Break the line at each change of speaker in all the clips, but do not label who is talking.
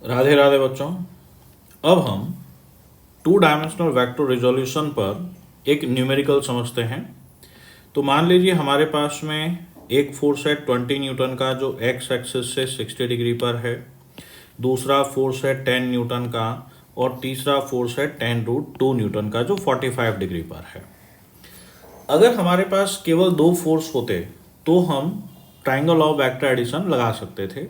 राधे राधे बच्चों। अब हम टू डायमेंशनल वेक्टर रिजोल्यूशन पर एक न्यूमेरिकल समझते हैं। तो मान लीजिए हमारे पास में एक फोर्स है 20 न्यूटन का जो एक्स एक्सिस से 60 डिग्री पर है, दूसरा फोर्स है 10 न्यूटन का और तीसरा फोर्स है 10√2 न्यूटन का जो 45 डिग्री पर है। अगर हमारे पास केवल दो फोर्स होते तो हम ट्राइंगल ऑफ वेक्टर एडिशन लगा सकते थे।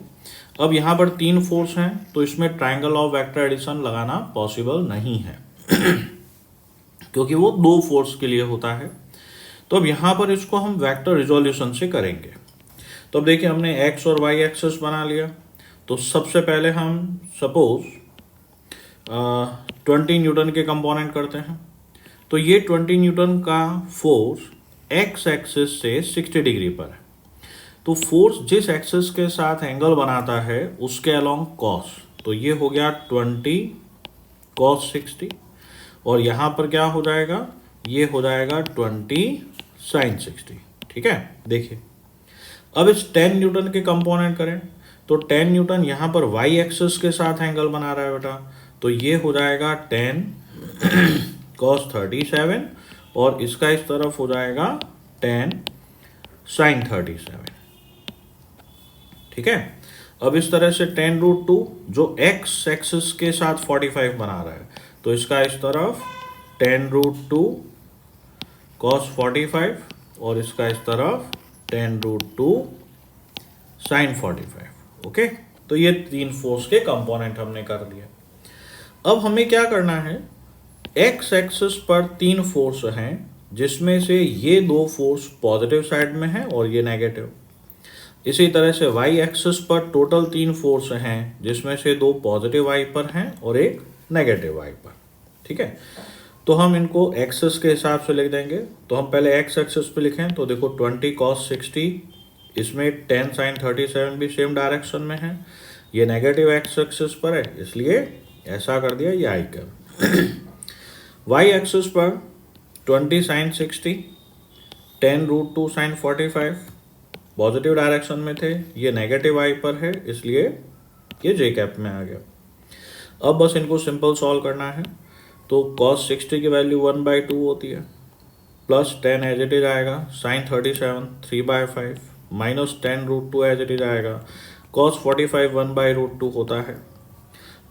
अब यहाँ पर तीन फोर्स हैं तो इसमें ट्राइंगल ऑफ वेक्टर एडिशन लगाना पॉसिबल नहीं है क्योंकि वो दो फोर्स के लिए होता है। तो अब यहाँ पर इसको हम वेक्टर रिजोल्यूशन से करेंगे। तो अब देखिए हमने एक्स और वाई एक्सिस बना लिया। तो सबसे पहले हम सपोज 20 न्यूटन के कंपोनेंट करते हैं। तो ये 20 न्यूटन का फोर्स एक्स एक्सिस से 60 डिग्री पर है। तो फोर्स जिस एक्सिस के साथ एंगल बनाता है उसके अलोंग कॉस, तो ये हो गया 20 cos 60 और यहाँ पर क्या हो जाएगा, ये हो जाएगा 20 sin 60। ठीक है, देखिए अब इस 10 न्यूटन के कंपोनेंट करें तो 10 न्यूटन यहाँ पर वाई एक्सिस के साथ एंगल बना रहा है बेटा, तो ये हो जाएगा 10 cos 37 और इसका इस तरफ हो जाएगा 10 sin 37। ठीक है, अब इस तरह से 10√2 जो x एक्सिस के साथ 45 बना रहा है तो इसका इस तरफ 10√2 cos 45 और इसका इस तरफ 10√2 sin 45। ओके, तो ये तीन फोर्स के कंपोनेंट हमने कर दिए। अब हमें क्या करना है, x एक्सिस पर तीन फोर्स हैं जिसमें से ये दो फोर्स पॉजिटिव साइड में है और ये नेगेटिव। इसी तरह से y एक्सिस पर टोटल तीन फोर्स हैं जिसमें से दो पॉजिटिव y पर हैं और एक नेगेटिव y पर। ठीक है, तो हम इनको एक्सिस के हिसाब से लिख देंगे। तो हम पहले x एक्सिस पे लिखें तो देखो 20 cos 60, इसमें 10 sin 37 भी सेम डायरेक्शन में है, ये नेगेटिव x एक्सिस पर है इसलिए ऐसा कर दिया, ये i कर। y एक्सिस पर 20 sin 60, 10√2 sin 45 पॉजिटिव डायरेक्शन में थे, ये नेगेटिव आई पर है इसलिए ये जे कैप में आ गया। अब बस इनको सिंपल सॉल्व करना है। तो cos 60 की वैल्यू 1/2 होती है, प्लस 10 एज इट इज आएगा, sin 37 3/5 minus 10√2 as it is आएगा, cos 45 1/√2 होता है।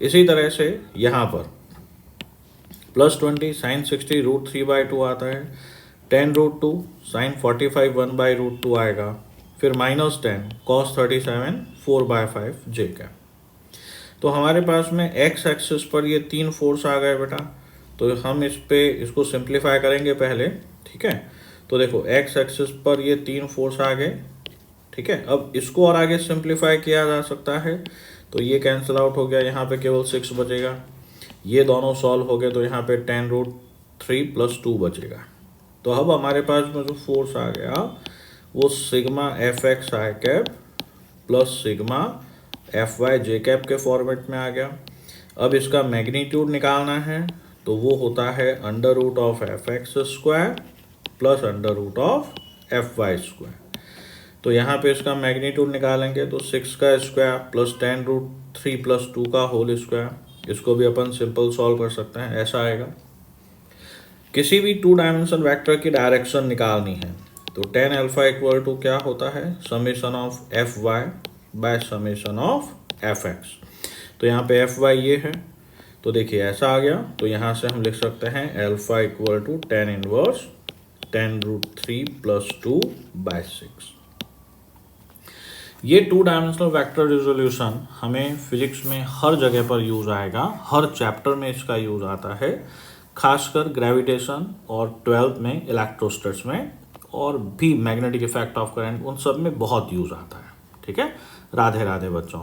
इसी तरह से यहाँ पर प्लस 20 sin 60 √3/2 आता है, 10√2 sin 45 1/√2 आएगा, फिर माइनस 10 cos 37 4/5 जे का। तो हमारे पास में x एक्सिस पर ये तीन फोर्स आ गए बेटा, तो हम इसको सिंप्लीफाई करेंगे पहले। ठीक है, तो देखो x एक्सिस पर ये तीन फोर्स आ गए। ठीक है, अब इसको और आगे सिंप्लीफाई किया जा सकता है तो ये कैंसिल आउट हो गया, यहाँ पे केवल 6 बचेगा। ये दोनों सॉल्व हो गए तो यहाँ पे 10√3 + 2 बचेगा। तो अब हमारे पास में जो फोर्स आ गया वो सिग्मा fx आई कैप प्लस सिग्मा fy जे कैप के फॉर्मेट में आ गया। अब इसका मैग्नीट्यूड निकालना है तो वो होता है √fx² प्लस √fy²। तो यहाँ पे इसका मैग्नीट्यूड निकालेंगे तो 6 का स्क्वायर प्लस 10√3 + 2 का होल स्क्वायर, इसको भी अपन सिंपल सॉल्व कर सकते हैं, ऐसा आएगा। किसी भी टू डायमेंशन वेक्टर की डायरेक्शन निकालनी है तो tan अल्फा इक्वल टू क्या होता है, summation of fy by summation of fx। तो यहाँ पे fy ये है, तो देखिए ऐसा आ गया। तो यहाँ से हम लिख सकते हैं alpha equal to tan inverse 10√3 + 2/6। ये टू डायमेंशनल वेक्टर रिजोल्यूशन हमें फिजिक्स में हर जगह पर यूज आएगा, हर चैप्टर में इसका यूज आता है, खासकर ग्रेविटेशन और 12th में इलेक्ट्रोस्टैट्स में और भी मैग्नेटिक इफेक्ट ऑफ करंट, उन सब में बहुत यूज आता है। ठीक है, राधे राधे बच्चों।